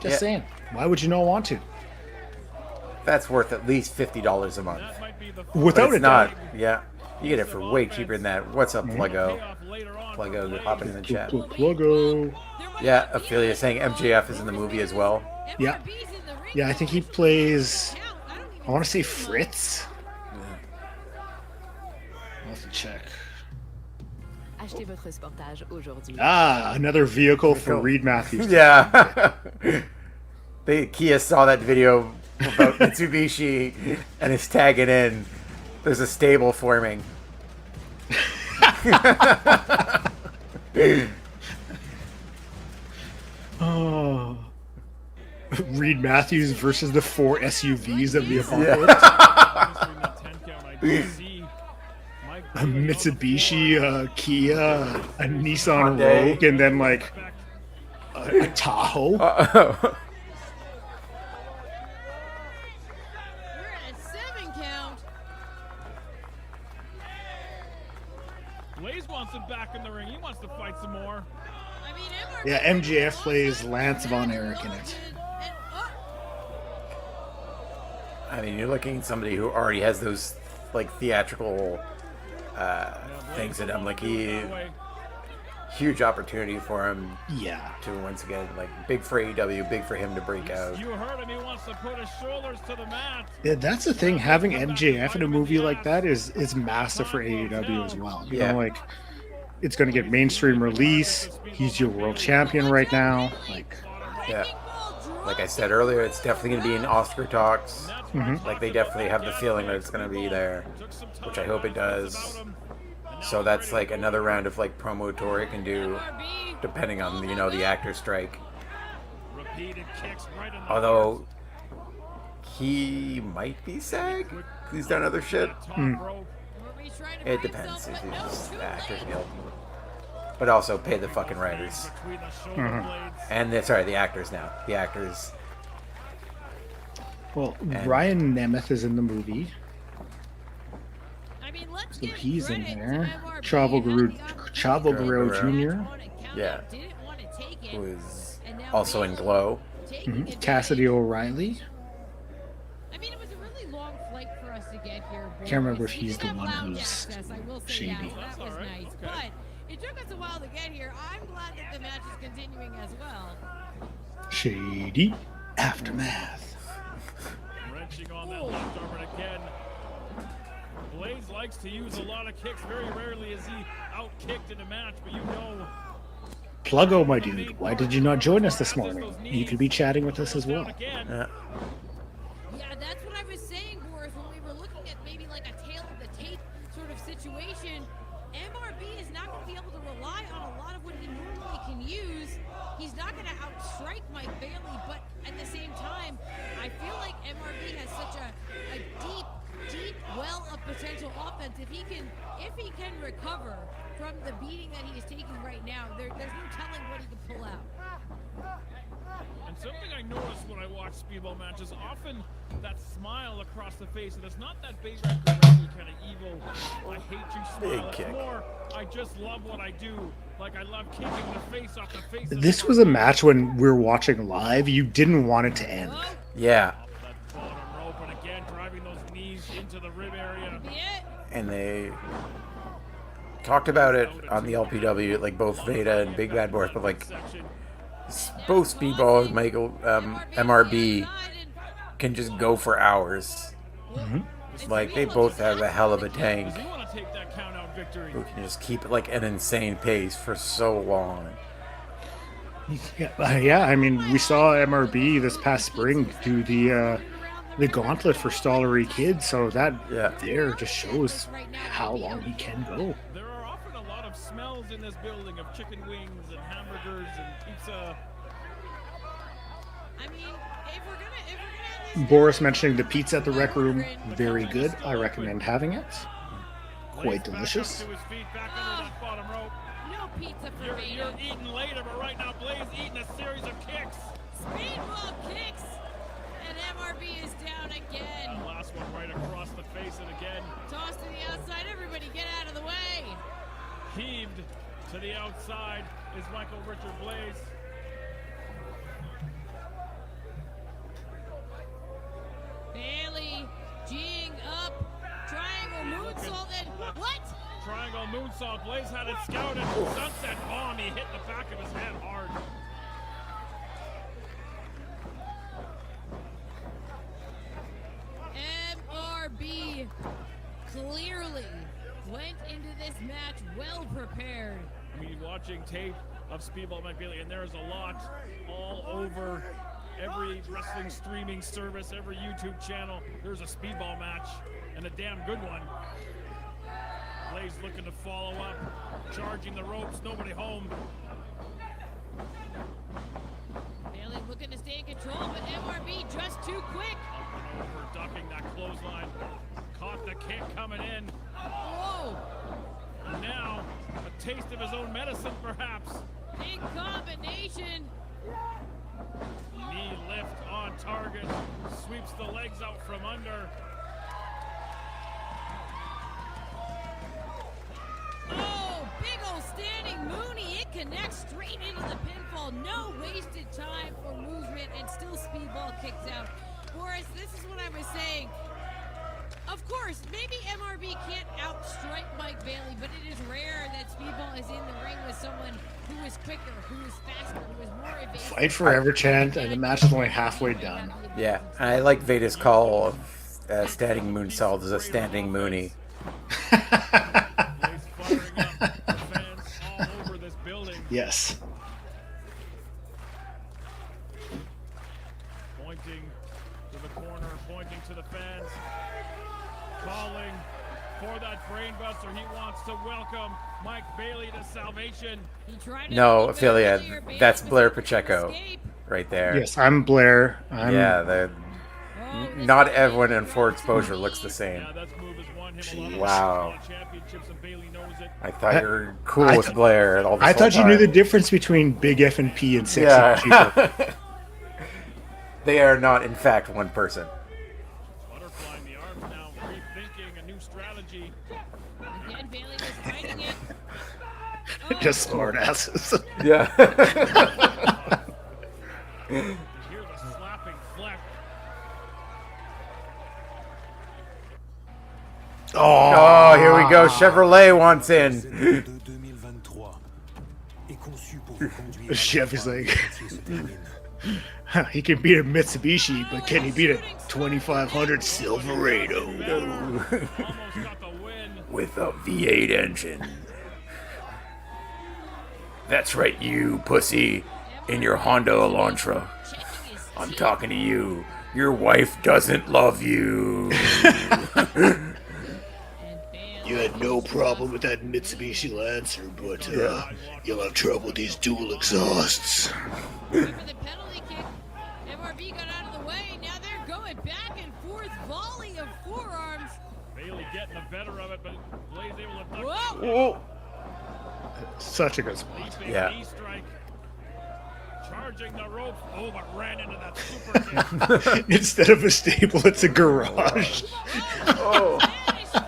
B: Just
A: Yeah.
B: saying. Why would you not want to?
A: That's worth at least $50 a month.
C: That might be the
A: But
B: Without
A: it's
B: a doubt.
A: not. Yeah, you get it for way cheaper than that. What's up, Pluggo?
C: payoff later on for
A: Pluggo,
C: Blais.
A: hopping in the chat.
B: Pluggo.
A: Yeah, Ophelia saying MJF is in the movie as well.
B: Yeah. Yeah, I think he plays, I want to say Fritz. I'll have to check.
E: Achetez votre sportage aujourd'hui.
B: Ah, another vehicle for Reed Matthews.
A: Yeah. Kia saw that video about Mitsubishi and is tagging in. There's a stable forming.
B: Oh. Reed Matthews versus the 4 SUVs of the apocalypse.
C: Considering that 10 count, I do see Mike
B: A
C: Bailey
B: Mitsubishi, a Kia, a Nissan
A: Hyundai.
B: Rogue, and then like
C: back.
B: a Tahoe.
A: Uh-oh.
D: We're at a 7 count.
C: Blais wants him back in the ring. He wants to fight some more.
D: I mean, MRB
B: Yeah, MJF plays Lance Von Erich in it.
D: And,
A: I mean, you're looking at somebody who already has those, like, theatrical things that I'm like, huge opportunity for him
B: Yeah.
A: to, once again, like, big for AEW, big for him to break out.
C: You heard him. He wants to put his shoulders to the mat.
B: Yeah, that's the thing. Having MJF in a movie like that is massive for AEW as well. You
A: Yeah.
B: know, like it's going to get mainstream release. He's your world champion right now. Like,
A: Yeah.
D: Ball
A: like I said earlier, it's definitely going to be in Oscar talks. Like they definitely have the feeling that it's going to be there, which I hope it does. So that's like another round of like promo tour it can do, depending on the actor strike. Although he might be SAG. He's done other shit. It depends if he's just the Actors Guild. But also pay the fucking writers. And the actors now. The actors.
B: Well, Ryan Nemeth is in the movie. So he's in there. Chavo Guerrero Jr.
A: Yeah. Who is also in Glow.
B: Cassidy O'Reilly.
D: I mean, it was a really long flight for us to get here.
B: Can't remember if
D: We
B: he's
D: did
B: the
D: have
B: one
D: lounge
B: who's
D: access, I will say
B: shady.
D: That was nice. But it took us a while to get here. I'm glad that the match is continuing as well.
B: Shady Aftermath.
C: Wrenching on that left arm and again. Blais likes to use a lot of kicks. Very rarely is he out-kicked in a match, but
B: Pluggo, my dude, why did you not join us this morning? You could be chatting with us as well.
A: Yeah.
D: Yeah, that's what I was saying, Boris, when we were looking at maybe like a tail of the tape sort of situation. MRB is not going to be able to rely on a lot of what he normally can use. He's not going to outstrike Mike Bailey, but at the same time, I feel like MRB has such a deep well of potential offense. If he can recover from the beating that he is taking right now, there's no telling what he can pull out.
C: And something I noticed when I watch Speedball matches, often that smile across the face, and it's not that big kind of evil, I hate you smile. It's more, I just love what I do. Like, I love kicking the face off the face.
B: This was a match when we were watching live, you didn't want it to end.
A: Yeah.
C: That bottom rope, and again, driving those knees into the rib area.
A: And they talked about it on the LPW, like both Veda and Big Bad Boris, but like both Speedball and Michael MRB can just go for hours. Like they both have a hell of a tank who can just keep like an insane pace for so long.
B: Yeah, I mean, we saw MRB this past spring do the gauntlet for Stollery Kids, so that there just shows how long he can go.
C: There are often a lot of smells in this building of chicken wings and hamburgers and pizza.
D: I mean, if we're gonna
B: Boris mentioning the pizza at the Rec Room, very good. I recommend having it. Quite delicious.
C: To his feet, back under that bottom rope.
D: no pizza for
C: You're
D: Veda.
C: eating later, but right now Blais eating a series of kicks.
D: Speedball kicks, and MRB is down again.
C: That last one right across the face, and again
D: Toss to the outside. Everybody get out of the way.
C: heaved to the outside is Michael Richard Blais.
D: Bailey G'ing up. Triangle moonsault and what?
C: Triangle moonsault. Blais had it scouted. Sunset bomb. He hit the back of his head hard.
D: MRB clearly went into this match well prepared.
C: I mean, watching tape of Speedball Mike Bailey, and there's a lot all over every wrestling streaming service, every YouTube channel. There's a Speedball match, and a damn good one. Blais looking to follow up, charging the ropes, nobody home.
D: Bailey looking to stay in control, but MRB just too quick.
C: Up and over, ducking that clothesline. Caught the kick coming in.
D: Whoa!
C: And now, a taste of his own medicine, perhaps.
D: Big combination.
C: Knee lift on target. Sweeps the legs out from under.
D: Oh, big old standing Mooney. It connects straight into the pinfall. No wasted time or movement, and still Speedball kicks out. Boris, this is what I was saying. Of course, maybe MRB can't outstrike Mike Bailey, but it is rare that Speedball is in the ring with someone who is quicker, who is faster, who is more evasive.
B: Fight forever chant, and the match is only halfway done.
A: Yeah, and I like Veda's call of standing moonsault as a standing Mooney.
C: Blais firing up the fans all over this building.
B: Yes.
C: to the corner, pointing to the fans, calling for that brainbuster. He wants to welcome Mike Bailey to salvation.
D: He tried to
A: No,
D: make it better
A: Ophelia,
D: earlier. Bailey
A: that's
D: was
A: Blair
D: able to
A: Pacheco
D: escape.
A: right there.
B: Yes, I'm Blair.
A: Yeah,
D: Oh, this
A: not
D: is
A: everyone in
D: Bailey
A: full
D: trying to
A: exposure looks the
D: leave.
A: same.
C: Yeah, that move has won him a lot of
A: Wow.
C: championships, and Bailey knows it.
A: I thought you were cool
B: I
A: with
B: th-
A: Blair. All this
B: I
A: whole
B: thought you knew the
A: time.
B: difference between Big F and P and Sexy Pacheco.
A: Yeah. They are not, in fact, one person.
C: Butterflying the arms now, rethinking a new strategy.
D: Again, Bailey was fighting it.
B: Just smart asses.
A: Yeah.
C: Here's a slapping fleck.
A: Oh, here we go. Chevrolet wants in.
F: de 2023 est conçu pour vous conduire
B: The chef is
F: à la
B: like,
F: fois cette termine.
B: he can beat a Mitsubishi, but can he beat a 2500 Silverado?
C: Almost got the win.
A: With a V8 engine. That's right, you pussy. In your Honda Elantra.
D: Checking his
A: I'm
D: teeth.
A: talking to you. Your wife doesn't love you.
D: And Bailey
B: You had no problem with that Mitsubishi Lancer, but you'll have trouble with these dual exhausts.
D: went for the penalty kick. MRB got out of the way. Now they're going back and forth. Volley of forearms.
C: Bailey getting the better of it, but Blais able to duck.
D: Whoa!
B: Such a good spot.
C: Leaping
A: Yeah.
C: knee strike. Charging the ropes. Oh, but ran into that super kick.
B: Instead of a stable, it's a garage.
A: Oh.
D: Spanish fly.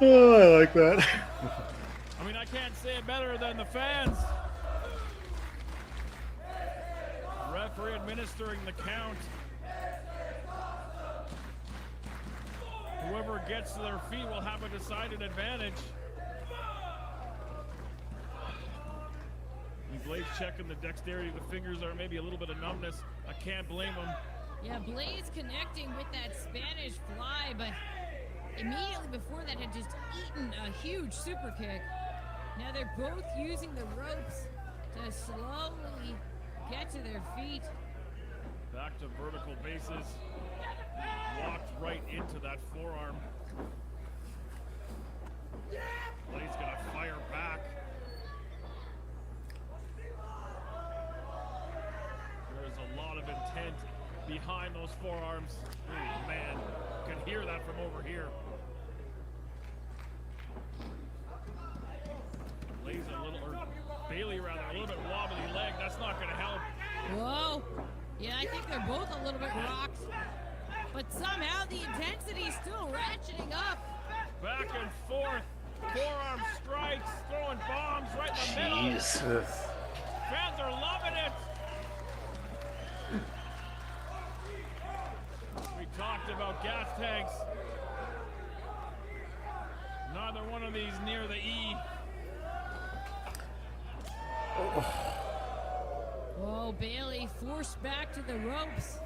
B: Oh, I like that.
C: I mean, I can't say it better than the fans. Referee administering the count. Whoever gets to their feet will have a decided advantage. Blais checking the dexterity of the fingers, or maybe a little bit of numbness. I can't blame him.
D: Yeah, Blais connecting with that Spanish fly, but immediately before that had just eaten a huge super kick. Now they're both using the ropes to slowly get to their feet.
C: Back to vertical bases. Walked right into that forearm. Blais gonna fire back. There's a lot of intent behind those forearms. Oh man, can hear that from over here. Blais a little, or Bailey rather, a little bit wobbly leg. That's not gonna help.
D: Whoa. Yeah, I think they're both a little bit rocked. But somehow the intensity's still ratcheting up.
C: Back and forth. Forearm strikes, throwing bombs right in the middle.
B: Jeez.
C: Fans are loving it. We talked about gas tanks. Neither one of these near the E.
D: Whoa, Bailey forced back to the ropes.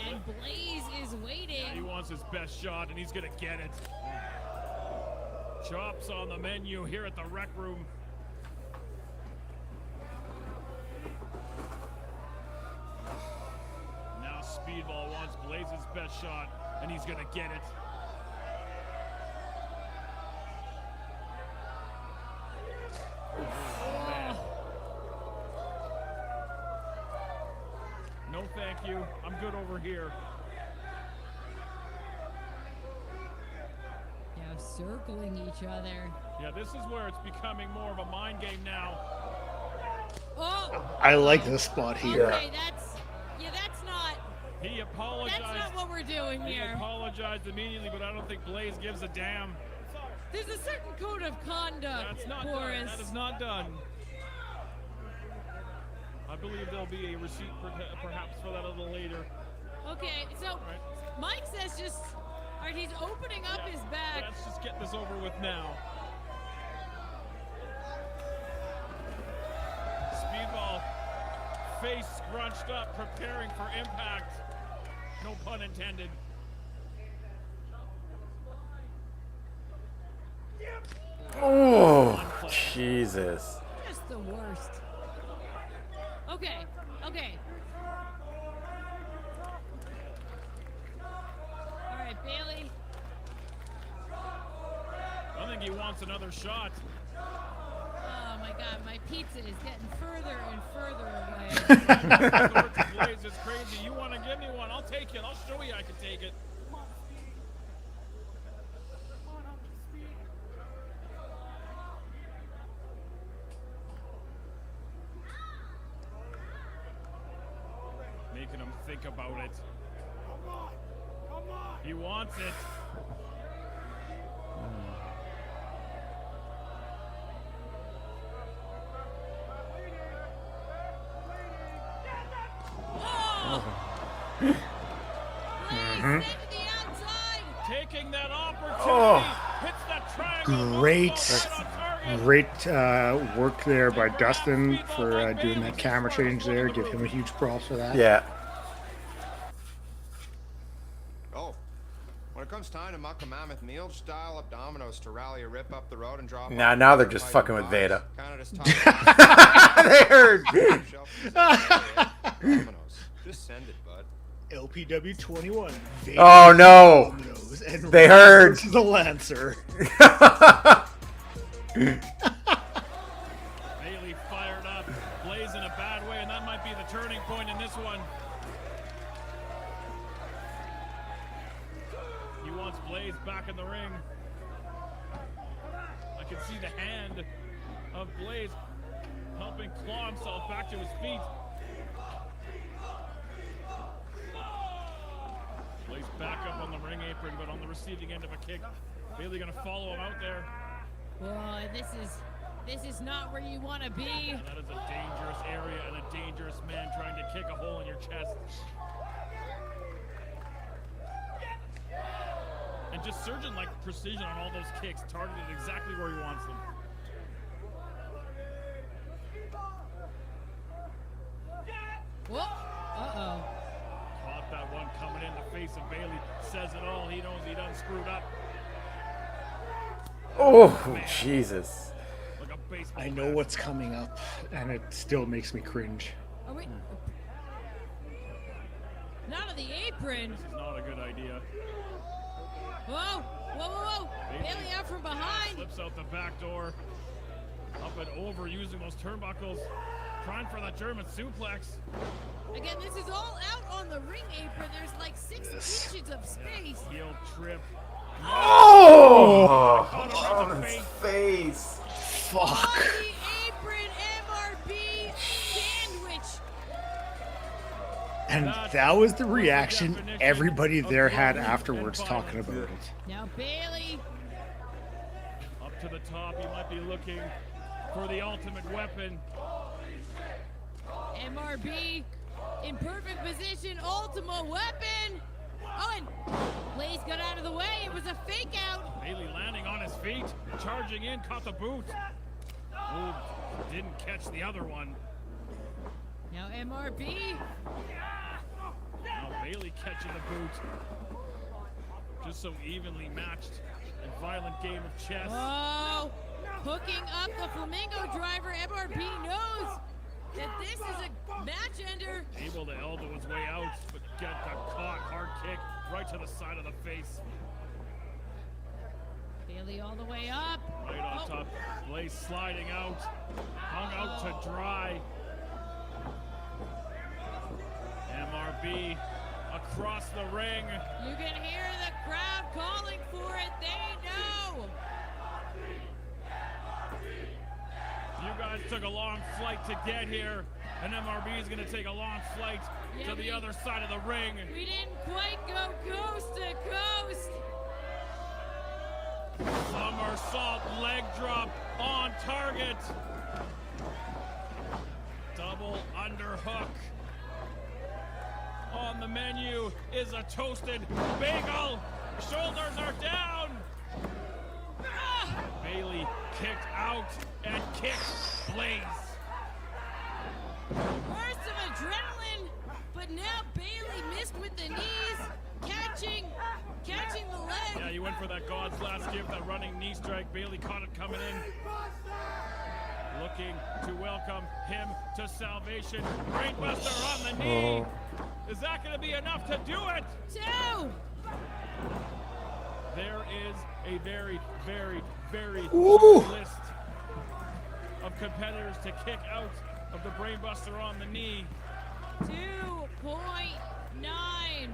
D: And Blais is
C: He
D: waiting.
C: wants his best shot, and he's gonna get it. Chops on the menu here at the rec room. Now Speedball wants Blais's best shot, and he's gonna get it. Oh, man. No, thank you. I'm good over here.
D: Now circling each other.
C: Yeah, this is where it's becoming more of a mind game now.
D: Oh,
B: I like this spot here.
D: okay, that's not
C: He apologized.
D: that's not what we're doing
C: He
D: here.
C: apologized immediately, but I don't think Blais gives a damn.
D: There's a certain code of conduct,
C: That's not done.
D: Boris.
C: That is not done. I believe there'll be a receipt perhaps for that a little later.
D: Okay, so
C: Right.
D: Mike says just, all right, he's opening up his back.
C: Let's just get this over with now. Speedball, face scrunched up, preparing for impact. No pun intended.
A: Oh, Jesus.
D: Yeah, just the worst. Okay. All right, Bailey.
C: I think he wants another shot.
D: Oh my God, my pizza is getting further and further away.
C: Blais is crazy. You want to give me one? I'll take it. I'll show you I can take it. Making him think about it. He wants it. Taking that opportunity, hits that triangle.
B: Great work there by Dustin for doing that camera change there. Give him a huge props for that.
A: Yeah.
G: Oh, when it comes time to muck a mammoth meal, just dial up Domino's to rally a rip up the road and drop.
A: Now they're just fucking with Veda.
G: Kinda just
A: They heard.
G: Domino's. Just send it, bud.
B: LPW 21.
A: Oh no!
B: Domino's, and
A: They heard.
B: the Lancer.
C: Bailey fired up. Blais in a bad way, and that might be the turning point in this one. He wants Blais back in the ring. I can see the hand of Blais helping claw himself back to his feet. Blais back up on the ring apron, but on the receiving end of a kick. Bailey gonna follow him out there.
D: Boy, this is not where you want to be.
C: And that is a dangerous area and a dangerous man trying to kick a hole in your chest. And just surgeon like precision on all those kicks, targeted exactly where he wants them.
D: Whoa! Uh-oh.
C: Caught that one coming in the face of Bailey. Says it all. He knows he done screwed up.
A: Oh, Jesus.
C: Like a baseball
B: I know
C: bat.
B: what's coming up, and it still makes me cringe.
D: Are we? Not on the apron.
C: This is not a good idea.
D: Whoa! Bailey out from behind.
C: Slips out the back door. Up and over using those turnbuckles. Trying for that German suplex.
D: Again, this is all out on the ring apron. There's like 6 inches of space.
C: Heel trip.
A: Oh!
C: On
A: On
C: his
A: his
C: face.
A: face.
B: Fuck.
D: On the apron, MRB sandwich.
B: And that was the reaction everybody there had afterwards talking about it.
D: Now Bailey.
C: Up to the top. He might be looking for the ultimate weapon.
D: MRB in perfect position. Ultimate weapon. Oh, and Blais got out of the way. It was a fake out.
C: Bailey landing on his feet. Charging in. Caught the boot. Ooh, didn't catch the other one.
D: Now MRB.
C: Now Bailey catching the boot. Just so evenly matched and violent game of chess.
D: Oh, hooking up the flamingo driver. MRB knows that this is a match ender.
C: Able to elbow his way out, but got caught. Hard kick right to the side of the face.
D: Bailey all the way up.
C: Right on top. Blais sliding out. Hung out to dry. MRB across the ring.
D: You can hear the crowd calling for it. They know.
C: You guys took a long flight to get here, and MRB is going to take a long flight to the other side of the ring.
D: We didn't quite go coast to coast.
C: Somersault leg drop on target. Double underhook. On the menu is a toasted bagel. Shoulders are down. Bailey kicked out and kicked Blais.
D: Burst of adrenaline, but now Bailey missed with the knees, catching the leg.
C: Yeah, you went for that God's last gift, that running knee strike. Bailey caught it coming in. looking to welcome him to salvation. Brainbuster on the knee. Is that going to be enough to do it?
D: 2.
C: There is a very, very, very
B: Ooh.
C: short list of competitors to kick out of the Brainbuster on the knee.
D: 2.9.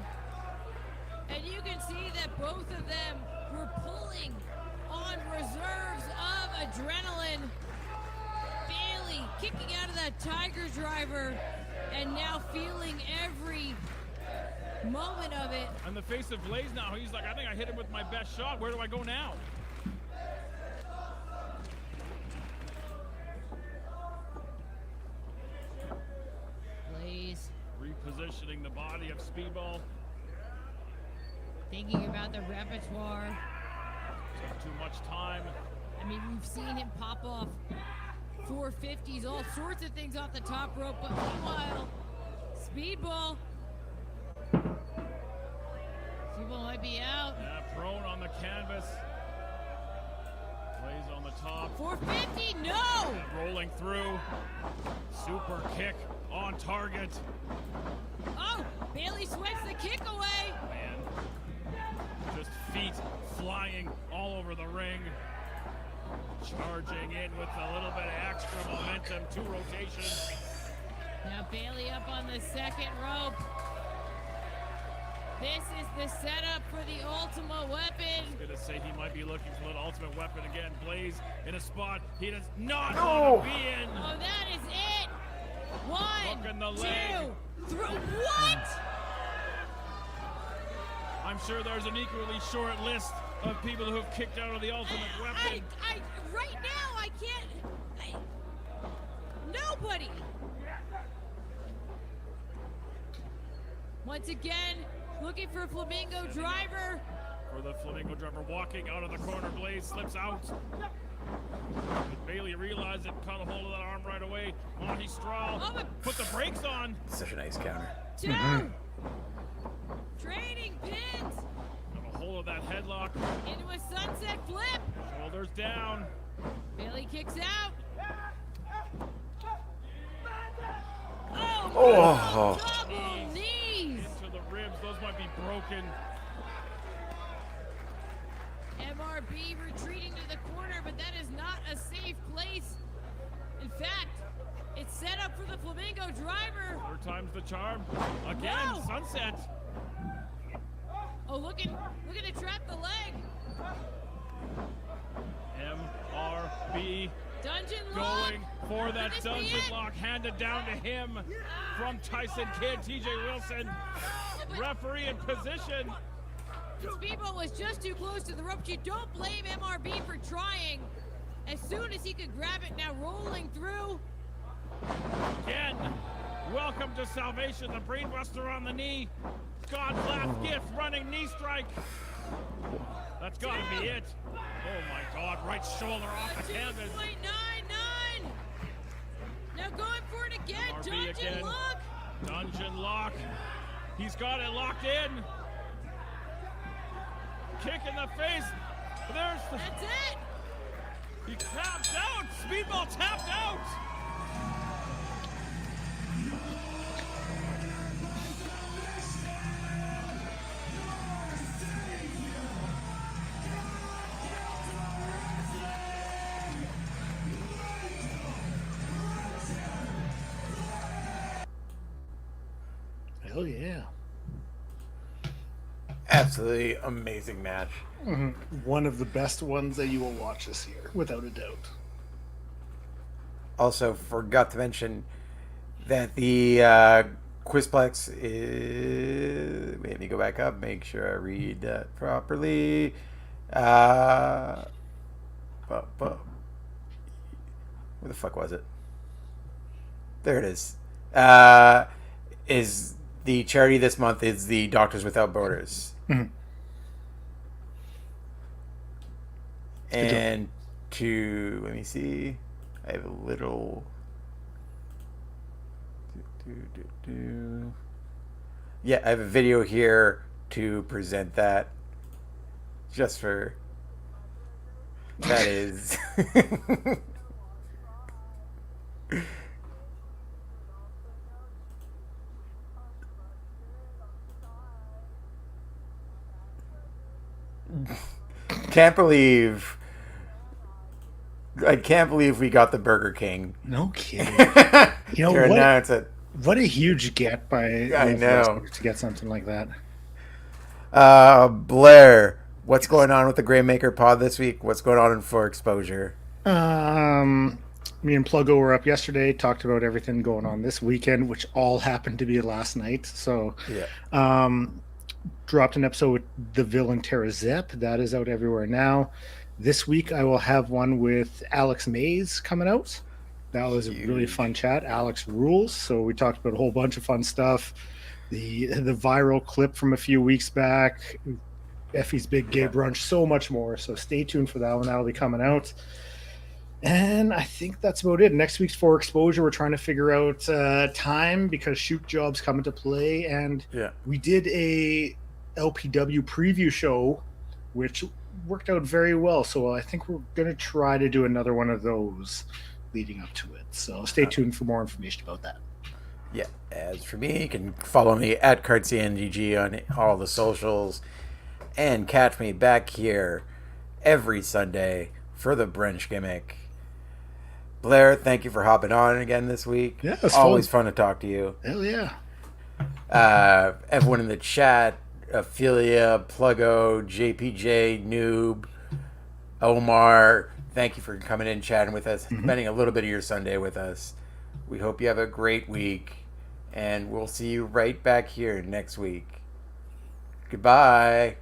D: And you can see that both of them were pulling on reserves of adrenaline. Bailey kicking out of that Tiger driver and now feeling every moment of it.
C: On the face of Blais now, he's like, I think I hit him with my best shot. Where do I go now?
D: Blais
C: Repositioning the body of Speedball.
D: thinking about the repertoire.
C: Took too much time.
D: I mean, we've seen him pop off 450s, all sorts of things off the top rope, but meanwhile, Speedball might be out.
C: Yeah, prone on the canvas. Blais on the top.
D: 450, no!
C: And rolling through. Super kick on target.
D: Oh, Bailey swipes the kick away.
C: Man, just feet flying all over the ring. Charging in with a little bit of extra momentum. 2 rotations.
D: Now Bailey up on the second rope. This is the setup for the ultimate weapon.
C: I was gonna say he might be looking for that ultimate weapon again. Blais in a spot he does not want to be in.
D: Oh, that is it. 1,
C: Hooking the
D: 2,
C: leg.
D: 3. What?
C: I'm sure there's an equally short list of people who have kicked out of the ultimate weapon.
D: Right now, I can't. Nobody. Once again, looking for Flamingo driver.
C: For the Flamingo driver walking out of the corner, Blais slips out. But Bailey realized it, caught a hold of that arm right away. Monty Strahl
D: Oh, but-
C: put the brakes on.
A: Such a nice counter.
D: 2. Trading pins
C: Got a hold of that headlock.
D: into a sunset flip.
C: Shoulders down.
D: Bailey kicks out. Oh,
A: Oh.
D: double knees.
C: Into the ribs. Those might be broken.
D: MRB retreating to the corner, but that is not a safe place. In fact, it's set up for the Flamingo driver.
C: 3rd time's the charm. Again,
D: No.
C: sunset.
D: Oh, looking to trap the leg.
C: MRB
D: Dungeon lock.
C: going for that
D: Could this be
C: dungeon
D: it?
C: lock handed down to him from Tyson Kidd. TJ Wilson, referee in position.
D: Speedball was just too close to the ropes. You don't blame MRB for trying. As soon as he could grab it, now rolling through.
C: Again, welcome to salvation. The Brainbuster on the knee. God's last gift, running knee strike. That's got to be it. Oh my God, right shoulder off the canvas.
D: 2.99. Now going for it again.
C: RB
D: Dungeon
C: again.
D: lock.
C: Dungeon lock. He's got it locked in. Kick in the face. There's the.
D: That's it.
C: He tapped out. Speedball tapped out.
B: Hell yeah.
A: Absolutely amazing match.
B: One of the best ones that you will watch this year, without a doubt.
A: Also, forgot to mention that the Quizplex is. Let me go back up, make sure I read that properly. Where the fuck was it? There it is. Is the charity this month is the Doctors Without Borders. And let me see. I have a little. Yeah, I have a video here to present that. Just for. That is. Can't believe. I can't believe we got the Burger King.
B: No kidding.
A: To
B: You know what?
A: announce it.
B: What a huge get by
A: I know.
B: to get something like that.
A: Blair, what's going on with the Graymaker pod this week? What's going on for exposure?
B: Me and Pluggo were up yesterday, talked about everything going on this weekend, which all happened to be last night. So, dropped an episode with the villain Tara Zepp. That is out everywhere now. This week, I will have one with Alex Mays coming out. That was a really fun chat. Alex rules. So we talked about a whole bunch of fun stuff. The viral clip from a few weeks back, Effie's Big Gay Brunch, so much more. So stay tuned for that one. That'll be coming out. And I think that's about it. Next week's for exposure, we're trying to figure out time because shoot jobs come into play. And we did a LPW preview show, which worked out very well. So I think we're going to try to do another one of those leading up to it. So stay tuned for more information about that.
A: Yeah, as for me, you can follow me at CartCNGG on all the socials and catch me back here every Sunday for the Brunch Gimmick. Blair, thank you for hopping on again this week.
B: Yeah, it's
A: always fun to talk to you.
B: Hell yeah.
A: Everyone in the chat, Ophelia, Pluggo, JPJ, Noob, Omar, thank you for coming in, chatting with us, spending a little bit of your Sunday with us. We hope you have a great week, and we'll see you right back here next week. Goodbye.